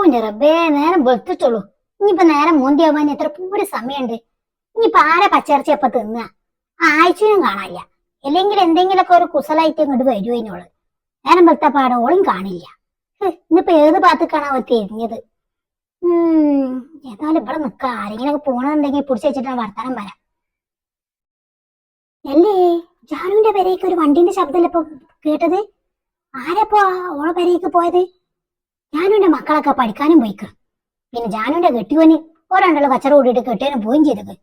ഓന്റെ റബ്ബേ, നേരം വെളുത്തിട്ടുള്ളൂ. ഇനിയിപ്പൊ നേരം മൂന്തിയാവാൻ എത്ര പൂര സമയമുണ്ട്. ഇനിയിപ്പൊ ആരെ പച്ചയിറച്ചി എപ്പ തിന്നുക? ആഴ്ചയും കാണാനില്ല. അല്ലെങ്കിൽ എന്തെങ്കിലുമൊക്കെ ഒരു കുസലായിട്ട് ഇങ്ങോട്ട് വരുമോ അതിനോള്. നേരം വെളുത്ത പാടെ ഓളും കാണില്ല. ഇന്നിപ്പോ ഏത് ഭാഗത്തേക്കാണ് അവ തിരിഞ്ഞത്? ഏതായാലും ഇവിടെ നിക്ക. ആരെങ്കിലൊക്കെ പോണെന്നുണ്ടെങ്കിൽ പിടിച്ച് വെച്ചിട്ട് വർത്താനം വരാം. അല്ലേ, ജാനുവിന്റെ പെരേക്ക് ഒരു വണ്ടിന്റെ ശബ്ദമല്ലേ ഇപ്പൊ കേട്ടത്? ആരപ്പോ ഓളെ പെരേക്ക് പോയത്? ജാനുവിന്റെ മക്കളൊക്കെ പഠിക്കാനും പോയിക്ക. പിന്നെ ജാനുവിന്റെ കെട്ടിയോന് ഓരാണ്ടല്ലോ കച്ചറ കൂടിയിട്ട് കെട്ടിയനും പോയും ചെയ്തത്.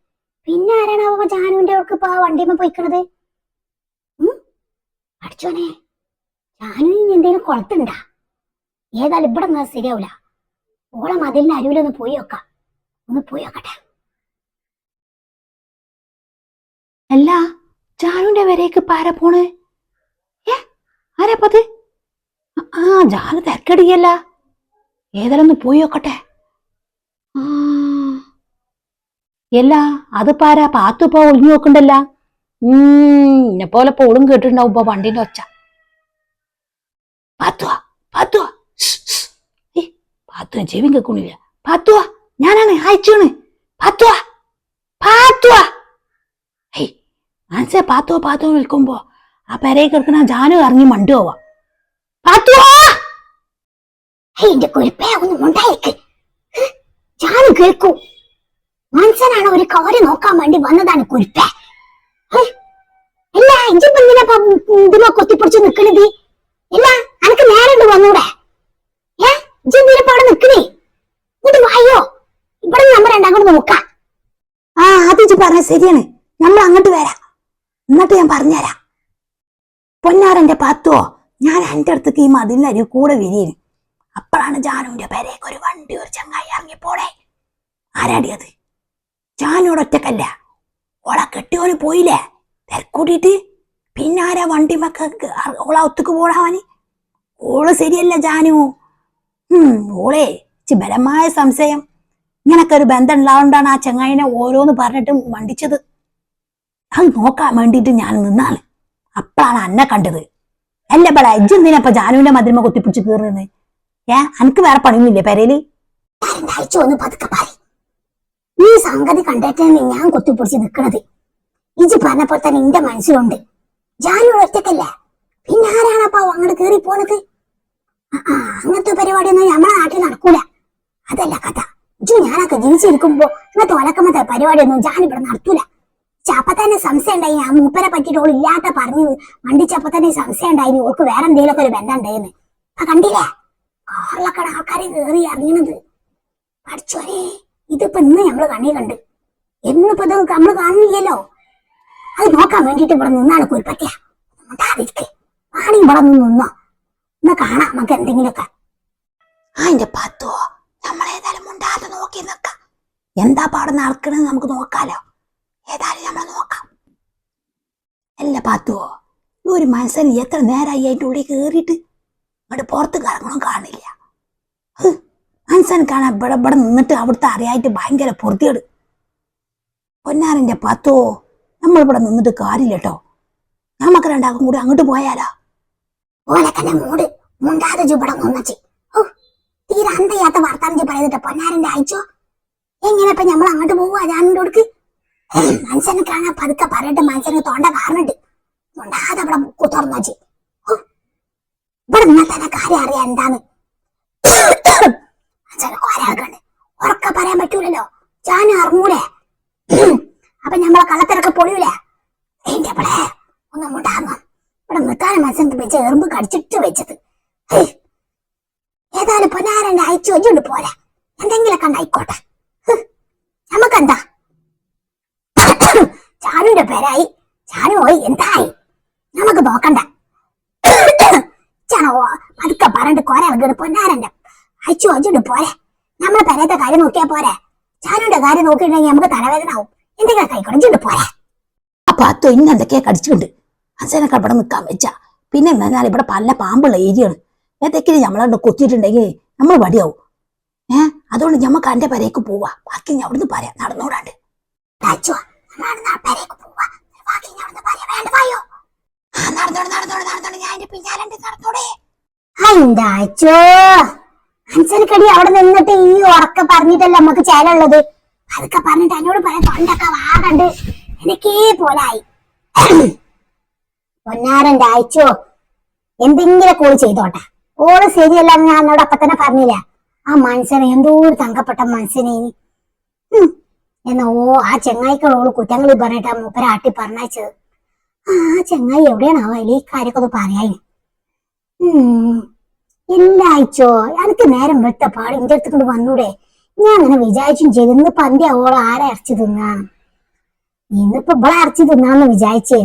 പിന്നെ ആരാണാവോ ജാനുവിന്റെ അവർക്ക് ഇപ്പൊ ആ വണ്ടിമ്മ പോയിക്കണത്? പഠിച്ചോനെ, ജാനുവിന് എന്തേലും കുളത്തുണ്ടാ? ഏതായാലും ഇവിടെ നിന്നാ ശരിയാവൂല. ഓളെ മതിലിന്റെ അരുവിലൊന്ന് പോയി നോക്കാം. ഒന്ന് പോയി നോക്കട്ടെ. അല്ല, ജാനുവിന്റെ വരേക്ക് പാര പോണ്? ആരാപ്പത്? ജാനു തിരക്കടിയല്ല. ഏതായാലും ഒന്ന് പോയി നോക്കട്ടെ. എല്ലാ അത് പാരാ പാത്തു ഇപ്പൊ ഒളിഞ്ഞു നോക്കണ്ടല്ല. എന്നെ പോലെ ഇപ്പൊ ഓളും കേട്ടിട്ടുണ്ടാവും ഇപ്പൊ വണ്ടിന്റെ ഒച്ച. പാത്തുവാ പാത്തുവാ പാത്തുവാ ചെവി കേൾക്കണില്ല. പാത്തുവാ, ഞാനാണ് അയച്ചാണ്. പാത്തുവാ പാത്തുവാ. മനസ്സേ പാത്തുവോ പാത്തുവോ വിളിക്കുമ്പോ ആ പെരയെ കിടക്കണ ജാനു ഇറങ്ങി മണ്ടു പോവാ. പാത്തുവാ, എന്റെ കുരിപ്പേ ഒന്ന് ഉണ്ടായിരിക്കും. ജാനു കേൾക്കൂ. മനസ്സനാണ് ഒരു കാര്യം നോക്കാൻ വേണ്ടി വന്നതാണ് കുരിപ്പേ. അല്ല, ഇതിനെ കൊത്തിപ്പിടിച്ച് നിക്കണത്? ഇല്ല, അനക്ക് നേരെ വന്നൂടെ? ഇജ്ജെന്തിനപ്പോ അവിടെ നിക്കണേ? ഇങ്ങോട്ട് വായോ, ഇവിടെ നമ്മൾ രണ്ടാം നോക്കാം. അത് ഇജ്ജ് പറഞ്ഞ ശരിയാണ്. നമ്മൾ അങ്ങോട്ട് വരാം. എന്നിട്ട് ഞാൻ പറഞ്ഞുതരാം. പൊന്നാരന്റെ പാത്തുവോ, ഞാൻ എന്റെ അടുത്തേക്ക് ഈ മതിലിനരി കൂടെ വിരിയന്. അപ്പോഴാണ് ജാനുവിന്റെ പെരേക്ക് ഒരു വണ്ടി ഒരു ചങ്ങായി ഇറങ്ങിപ്പോടെ. ആരാടിയത്? ജാനുവിടെ ഒറ്റക്കല്ല, ഓളെ കെട്ടിയോന് പോയില്ലേ തിരക്കൂട്ടിട്ട്. പിന്നെ ആരാ വണ്ടി ഓളെ ഒത്തുക്ക് പോടാവാന്? ഓള് ശരിയല്ല ജാനു. ഓളെ ബലമായ സംശയം. ഇങ്ങനൊക്കെ ഒരു ബന്ധം ഉണ്ടാവുകൊണ്ടാണ് ആ ചങ്ങായിനെ ഓരോന്ന് പറഞ്ഞിട്ട് മണ്ടിച്ചത്. അത് നോക്കാൻ വേണ്ടിയിട്ട് ഞാൻ നിന്നാണ്. അപ്പോഴാണ് അന്നെ കണ്ടത്. അല്ല ബള, ഇജ്ജെന്തിനപ്പ ജാനുവിന്റെ മതിൽമ കുത്തിപ്പിടിച്ച് കീറുന്നത്? അനക്ക് വേറെ പണിയൊന്നുമില്ലേ പെരയില്? ഈ സംഗതി കണ്ടിട്ടാണ് ഞാൻ കുത്തിപ്പിടിച്ച് നിക്കണത്. ഇജ്ജ് പറഞ്ഞപ്പോൾ തന്നെ എന്റെ മനസ്സിലുണ്ട് ജാനു ഒറ്റക്കല്ല. പിന്നെ ആരാണപ്പ അങ്ങോട്ട് കേറി പോണത്? അങ്ങനത്തെ പരിപാടിയൊന്നും നമ്മളെ നാട്ടിൽ നടക്കൂല. അതല്ല കഥ. ഇജ്ജു ഞാനൊക്കെ ജീവിച്ചിരിക്കുമ്പോ ഇങ്ങനത്തെ ഒലക്കമത്തെ പരിപാടിയൊന്നും ജാൻ ഇവിടെ നടത്തൂല. ചപ്പ തന്നെ സംശയം ഉണ്ടായി. ആ മൂപ്പരെ പറ്റിയിട്ട് ഓൾ ഇല്ലാത്ത പറഞ്ഞു വണ്ടിച്ചപ്പ തന്നെ സംശയം ഉണ്ടായി ഓൾക്ക് വേറെ എന്തെങ്കിലുമൊക്കെ ഒരു ബന്ധം ഉണ്ടായിരുന്നു. കണ്ടില്ലേ കാറിലൊക്കെ ആൾക്കാരെ കയറി ഇറങ്ങുന്നത്? പഠിച്ചോനെ, ഇതിപ്പോ ഇന്ന് നമ്മള് കണ്ണി കണ്ട്. എന്നിപ്പോ ഇത് നമ്മള് കാണില്ലല്ലോ. അത് നോക്കാൻ വേണ്ടിട്ട് ഇവിടെ നിന്നാണ് കുരിപ്പറ്റ. ഉണ്ടാതിരിക്കെ ആണി ഇവിടെ നിന്നോ എന്നാ കാണാം നമുക്ക് എന്തെങ്കിലുമൊക്കെ. അതിന്റെ പാത്തോ, നമ്മളേതായാലും മുണ്ടാതെ നോക്കി നിക്കാം. എന്താ പാടെ നടക്കണെന്ന് നമുക്ക് നോക്കാലോ. ഏതായാലും നമ്മൾ നോക്കാം. അല്ല പാത്തുവോ, ഈ ഒരു മനസ്സിന് എത്ര നേരമായി അതിൻ്റെ ഉള്ളിൽ കയറിയിട്ട് അങ്ങോട്ട് പുറത്ത് കറങ്ങണം കാണില്ല. മനസ്സൻ കാണാൻ ഇവിടെ ഇവിടെ നിന്നിട്ട് അവിടുത്തെ അറിയായിട്ട് ഭയങ്കര പൊറുതിയേട്. പൊന്നാറിന്റെ പാത്തോ, നമ്മളിവിടെ നിന്നിട്ട് കാര്യമില്ല കേട്ടോ. നമുക്ക് രണ്ടാക്കും കൂടി അങ്ങോട്ട് പോയാലോ? ഓലക്കന്നെ മൂട് മുണ്ടാതെ ചുവടം ഒന്നച്ച്. തീരെ അന്തയാത്ത വർത്താനം പറയുന്നിട്ട് പൊന്നാരന്റെ അയച്ചോ. എങ്ങനെ ഇപ്പൊ നമ്മൾ അങ്ങോട്ട് പോവാ? ജാനിന്റെ അടുക്ക് മനുഷ്യനെ കാണാൻ പതുക്കെ പറഞ്ഞിട്ട് മനുഷ്യന് തോണ്ട കാരണുണ്ട്. മുണ്ടാതെ ഇവിടെ ബുക്ക് തുറന്നു വെച്ച്. ഇവിടെ നിന്നാൽ തന്നെ കാര്യം അറിയാൻ എന്താന്ന് മനുഷ്യനെ ഉറക്ക പറയാൻ പറ്റൂലല്ലോ. ജാനും അറിഞ്ഞൂലേ? അപ്പൊ നമ്മളെ കള്ളത്തിരക്ക് പൊളിയൂലേ? എന്റെ ഇവിടെ ഒന്നും മുണ്ടാന്നോ. ഇവിടെ നിൽക്കാനും മനുഷ്യൻ വെച്ച് എറുമ്പ് കടിച്ചിട്ട് വെച്ചത്. ഏതായാലും പൊന്നാരന്റെ അയച്ചു വെച്ചോണ്ട് പോരാ. എന്തെങ്കിലൊക്കെ ഉണ്ടായിക്കോട്ടെ. നമുക്കെന്താ? ചാനുവിന്റെ പേരായി, ചാനു പോയി, എന്തായി നമുക്ക് നോക്കണ്ട. പതുക്കെ പറഞ്ഞിട്ട് കൊറേ ആൾക്കാർ പൊന്നാരന്റെ അയച്ചു വെച്ചോണ്ട് പോരെ. നമ്മളെ പെരയത്തെ കാര്യം നോക്കിയാ പോരെ. ചാനുവിന്റെ കാര്യം നോക്കിയിട്ടുണ്ടെങ്കിൽ നമുക്ക് തലവേദന ആവും. എന്തെങ്കിലും കൈക്കൊടച്ചിട്ട് പോരെ. അപ്പൊ അത്തോ ഇന്ന് എന്തൊക്കെയാ കടിച്ചിട്ടുണ്ട്. അച്ഛനൊക്കെ ഇവിടെ നിൽക്കാൻ വെച്ചാ പിന്നെ എന്നാൽ ഇവിടെ പല പാമ്പുള്ള ഏരിയയാണ്. ഏതൊക്കെയും നമ്മളവിടെ കൊത്തിയിട്ടുണ്ടെങ്കിൽ നമ്മൾ വടിയാവും. അതുകൊണ്ട് ഞമ്മക്ക് എന്റെ പെരേക്ക് പോവാ. ബാക്കി ഞാൻ അവിടുന്ന് പറയാം. നടന്നോടാണ്ട് നടന്നോടെ മനസ്സിനക്കടി അവിടെ നിന്നിട്ട് ഈ ഉറക്കെ പറഞ്ഞിട്ടല്ല നമുക്ക് ചേലുള്ളത്. അതൊക്കെ പറഞ്ഞിട്ട് എന്നോട് പറയാൻ തൊണ്ടൊക്കെ വാടണ്ട് എനിക്കേ പോലായി. പൊന്നാരന്റെ അയച്ചോ എന്തെങ്കിലും കോള് ചെയ്തോട്ടെ, ഓള് ശരിയല്ല ഞാൻ എന്നോട് അപ്പൊ തന്നെ പറഞ്ഞില്ല. ആ മനുഷ്യനെ എന്തോ ഒരു തങ്കപ്പെട്ട മനുഷ്യനെ എന്നോ ആ ചെങ്ങായിക്കളോട് കുറ്റങ്ങൾ പറഞ്ഞിട്ട് മൂപ്പര ആട്ടി പറഞ്ഞയച്ചത്. ആ ചെങ്ങായി എവിടെയാണാവോ അതിൽ ഈ കാര്യമൊക്കെ ഒന്ന് പറയാൻ. ഇല്ല അയച്ചോ, എനിക്ക് നേരം വെട്ട പാട് എന്റെ അടുത്ത് കൊണ്ട് വന്നൂടെ. ഞാൻ അങ്ങനെ വിചാരിച്ചും ചെയ്തു. ഇന്ന് പന്തി അവളെ ആരെ അരച്ചു തിന്നാ, ഇന്നിപ്പോ ഇവിടെ അരച്ചു തിന്നാന്ന് വിചാരിച്ചേ.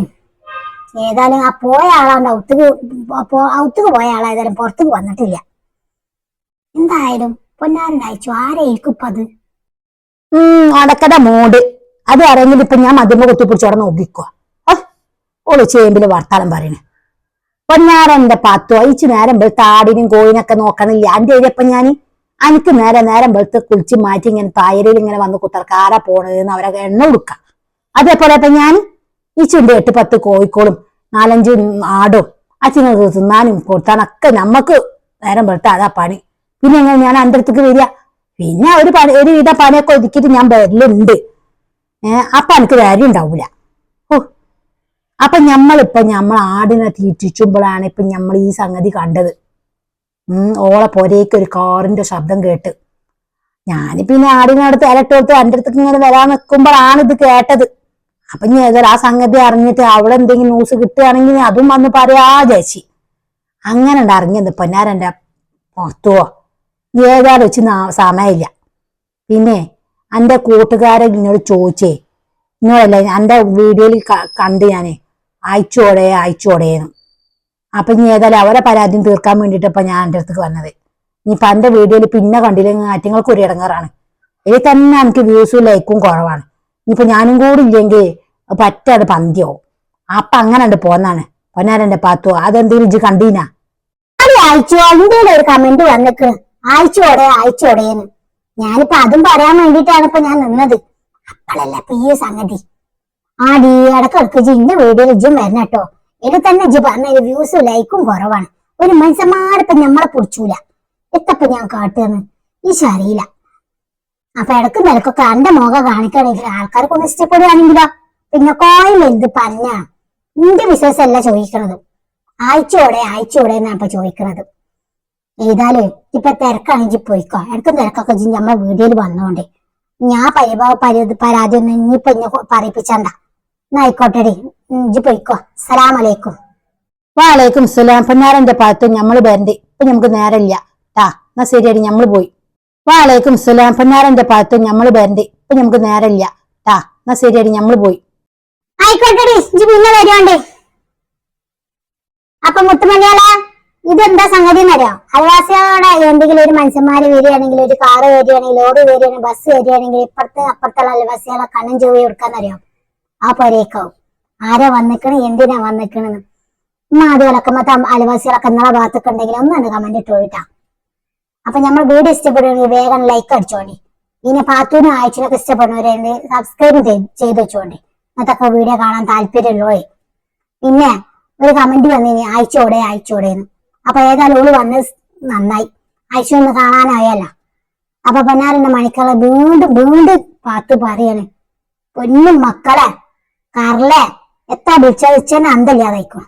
ഏതായാലും ആ പോയ ആളാണ്ട് ഔത്തുക്ക് പോയ ആളായതായാലും പുറത്തേക്ക് വന്നിട്ടില്ല. എന്തായാലും പൊന്നാരൻ അയച്ചു ആരെയിരിക്കും ഇപ്പൊ അത്. അടക്കട മൂട് അത് അറിയെങ്കിൽ ഇപ്പൊ ഞാൻ മദ്യമ കുത്തിപ്പിടിച്ചോടെ നോക്കിക്കോ. ഓള് ചേമ്പില് വർത്താനം പറയണേ. പൊന്നാരന്റെ പത്തു അയച്ചു നേരം വെളുത്ത് ആടിനും കോയിനൊക്കെ നോക്കണില്ല. അന്റെ ഏരിയപ്പൊ ഞാൻ എനിക്ക് നേരം വെളുത്ത് കുളിച്ച് മാറ്റി ഇങ്ങനെ തായരയിൽ ഇങ്ങനെ വന്ന് കുത്തർക്കാരാ പോണതെന്ന് അവരൊക്കെ എണ്ണ കൊടുക്കാം. അതേപോലെ ഇപ്പൊ ഞാൻ ഈ ചുണ്ട് 8-10 കോഴിക്കോളും 4-5 ആടും അച്ഛനൊക്കെ തിന്നാനും കൊടുത്താനൊക്കെ നമ്മക്ക് നേരം വെളുത്ത അതാ പണി. പിന്നെ എങ്ങനെ ഞാൻ അന്റെ അടുത്തേക്ക് വരിക? പിന്നെ ഒരു വിധ പണിയൊക്കെ ഒതുക്കിയിട്ട് ഞാൻ വരലുണ്ട്. അപ്പൊ എനിക്ക് കാര്യം ഉണ്ടാവൂല. അപ്പൊ നമ്മൾ ആടിനെ തീറ്റിച്ചുമ്പോഴാണ് ഇപ്പൊ നമ്മൾ ഈ സംഗതി കണ്ടത്. ഓളെ പോരേക്ക് ഒരു കാറിന്റെ ശബ്ദം കേട്ട് ഞാൻ പിന്നെ ആടിനടുത്ത് ഇലട്ടോട്ട് എൻ്റെ അടുത്തേക്ക് ഇങ്ങനെ വരാൻ നിൽക്കുമ്പോഴാണ് ഇത് കേട്ടത്. അപ്പൊ ഇനി ഏതായാലും ആ സംഗതി അറിഞ്ഞിട്ട് അവിടെ എന്തെങ്കിലും ന്യൂസ് കിട്ടുകയാണെങ്കിൽ അതും വന്ന് പറയാ ചേച്ചി. അങ്ങനെ ഉണ്ട് അറിഞ്ഞത് പൊന്നാരൻ്റെ പുറത്തുവോ ഏതായാലും വെച്ച് സമയമില്ല. പിന്നെ എൻ്റെ കൂട്ടുകാരൻ ഇന്നോട് ചോദിച്ചേ, ഇന്നോടല്ല എൻ്റെ വീഡിയോയിൽ കണ്ട് ഞാനേ അയച്ചോടേന്ന്. അപ്പൊ ഇനി ഏതായാലും അവരെ പരാതിയും തീർക്കാൻ വേണ്ടിയിട്ട് ഇപ്പൊ ഞാൻ എൻ്റെ അടുത്തേക്ക് വന്നത്. ഇനിയിപ്പൊ എൻ്റെ വീഡിയോയിൽ പിന്നെ കണ്ടില്ലെങ്കിൽ ആറ്റങ്ങൾക്ക് ഒരു ഇടങ്ങാറാണ്. ഇതിൽ തന്നെ എനിക്ക് വ്യൂസും ലൈക്കും കുറവാണ്. ഇനിയിപ്പൊ ഞാനും കൂടി ഇല്ലെങ്കിൽ പറ്റാതെ പന്തിയാവും. അപ്പൊ അങ്ങനെ ഉണ്ട് പോന്നാണ് പൊന്നാരന്റെ പാത്തു. അതെന്തെങ്കിലും ഇജ്ജ് കണ്ടീനാ? അത് അയച്ചോ ഇന്ത്യയിൽ ഒരു കമന്റ് വന്നിക്ക് അയച്ചോടേന്ന്. ഞാനിപ്പോ അതും പറയാൻ വേണ്ടിയിട്ടാണ് ഇപ്പൊ ഞാൻ നിന്നത്. അപ്പോഴല്ല ഇപ്പൊ ഈ സംഗതി ആടി ഇടക്കിടക്ക് ഇന്റെ വീഡിയോയിൽ ഇജ്ജും വരണം കേട്ടോ. ഇതിൽ തന്നെ ഇജ്ജ് പറഞ്ഞ വ്യൂസും ലൈക്കും കുറവാണ്. ഒരു മനുഷ്യന്മാരിപ്പൊ ഞമ്മളെ പൊടിച്ചൂല. എത്തപ്പോ ഞാൻ കാട്ടുകയെന്ന് ഈ ശരിയില്ല. അപ്പൊ ഇടക്ക് നിലക്കൊക്കെ എന്റെ മുഖം കാണിക്കുകയാണെങ്കിൽ ആൾക്കാർക്കൊന്ന് ഇഷ്ടപ്പെടുകയാണെങ്കിലോ പിന്നെ കോയിൽ എന്ത് പറഞ്ഞ നിന്റെ വിശ്വാസമല്ല ചോദിക്കണത്. അയച്ചോടെ എന്നാ ഇപ്പൊ ചോദിക്കണത്. ഏതായാലും ഇപ്പൊ തിരക്കാണെങ്കിൽ പോയിക്കോ. ഇടക്കും തിരക്കൊക്കെ നമ്മളെ വീഡിയോയിൽ വന്നോണ്ടേ ഞാൻ പരാതി ഒന്നും ഇനിയിപ്പൊ ഇന്നെ പറയിപ്പിച്ചണ്ട. എന്നാ ആയിക്കോട്ടെടി, ഇജ്ജ് പോയിക്കോ. അസ്സലാമലൈക്കും. വാലൈക്കും സലാം. പൊന്നാരന്റെ പാത്തു ഞമ്മള് വരണ്ട്. ഇപ്പൊ നമുക്ക് നേരമില്ല ട്ടാ. എന്നാ ശരിയടി ഞമ്മള് പോയി. വാലൈക്കും സലാം. പൊന്നാരന്റെ പാത്തു ഞമ്മള് വരണ്ട്. ഇപ്പൊ നമുക്ക് നേരമില്ല ട്ടാ. എന്നാ ശരിയടി ഞമ്മള് പോയി. ആയിക്കോട്ടെടി, ഇജ്ജ് പിന്നെ വരുവാണ്ടേ. അപ്പൊ മുത്തുമണിയാളെ ഇതെന്താ സംഗതി എന്നറിയോ? അയൽവാസികളോടെ എന്തെങ്കിലും ഒരു മനുഷ്യന്മാര് വരികയാണെങ്കിൽ, ഒരു കാറ് വരികയാണെങ്കിൽ, ലോറി വരികയാണെങ്കിൽ, ബസ് വരികയാണെങ്കിൽ അപ്പുറത്തുള്ള അയൽവാസികളെ കണ്ണും ചെവി കൊടുക്കാന്നറിയോ? ആ പൊരേക്കാവും ആരാ വന്നിക്കണ് എന്തിനാ വന്നിക്കണെന്ന്. അത് വിളക്കുമ്പത്തെ അയൽവാസികളൊക്കെ നിങ്ങളെ ഭാഗത്തൊക്കെ ഉണ്ടെങ്കിൽ ഒന്നാണ് കമന്റ് ഇട്ട് പോയിട്ടാ. അപ്പൊ നമ്മൾ വീഡിയോ ഇഷ്ടപ്പെടുകയാണെങ്കിൽ വേഗം ലൈക്ക് അടിച്ചോണ്ടി. ഇനി പാത്തൂനും ആഴ്ചയിലൊക്കെ ഇഷ്ടപ്പെടുന്നവരെ സബ്സ്ക്രൈബ് ചെയ്ത് വെച്ചോണ്ടി. അതൊക്കെ വീഡിയോ കാണാൻ താല്പര്യമുള്ളൂ. പിന്നെ ഒരു കമന്റ് വന്നിനി അയച്ചോടേന്ന്. അപ്പൊ ഏതായാലും ഓള് വന്ന് നന്നായി. അയച്ചു ഒന്ന് കാണാനായല്ല. അപ്പൊ പൊന്നാരന്റെ മണിക്കളെ വീണ്ടും പാത്തു പറയാണ്, പൊന്നും മക്കളെ കറലെ എത്ര വിളിച്ചന്നെ അന്തല്ലാതായിക്കോ.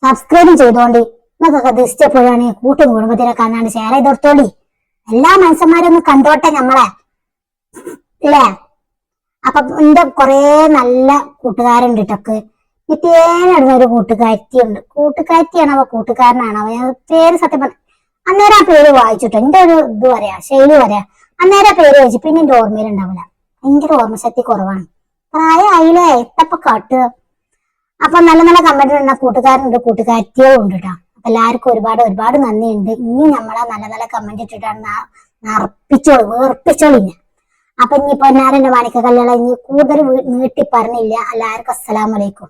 സബ്സ്ക്രൈബും ചെയ്തോണ്ടി. നിങ്ങൾക്കൊക്കെ ഇഷ്ടപ്പെടുകയാണെങ്കിൽ കൂട്ടും കുടുംബത്തിനെ കാണാണ്ട് ഷെയർ ചെയ്തോർത്തോണ്ടി. എല്ലാ മനുഷ്യന്മാരും ഒന്ന് കണ്ടോട്ടെ നമ്മളെ അല്ലേ. അപ്പൊ എന്റെ കൊറേ നല്ല കൂട്ടുകാരുണ്ട് ഇട്ടൊക്കെ. നിത്യേന ഒരു കൂട്ടുകാരിയാണോ കൂട്ടുകാരനാണോ പേര് സത്യം പറഞ്ഞ അന്നേരം ആ പേര് വായിച്ചിട്ടോ. എന്റെ ഒരു ഇത് പറയാ ശൈലി പറയാ. അന്നേരം പേര് വായിച്ചു പിന്നെ എന്റെ ഓർമ്മയിലുണ്ടാവില്ല. ഭയങ്കര ഓർമ്മശക്തി കുറവാണ്. പ്രായമായില്ലേ എത്തപ്പോ കാട്ടുക. അപ്പൊ നല്ല നല്ല കമന്റ് ഉണ്ട കൂട്ടുകാരുണ്ട് കൂട്ടുകാരിയോ ഉണ്ട് കേട്ടോ. അപ്പൊ എല്ലാവർക്കും ഒരുപാട് നന്ദിയുണ്ട്. ഇനി നമ്മളെ നല്ല നല്ല കമന്റ് ഇട്ടിട്ടാണ് വേർപ്പിച്ചോളില്ല. അപ്പൊ ഇനി പൊന്നാരന്റെ മാണിക്ക കല്യാണം ഇനി കൂടുതൽ നീട്ടി പറഞ്ഞില്ല. എല്ലാവർക്കും അസ്സലാമലൈക്കും.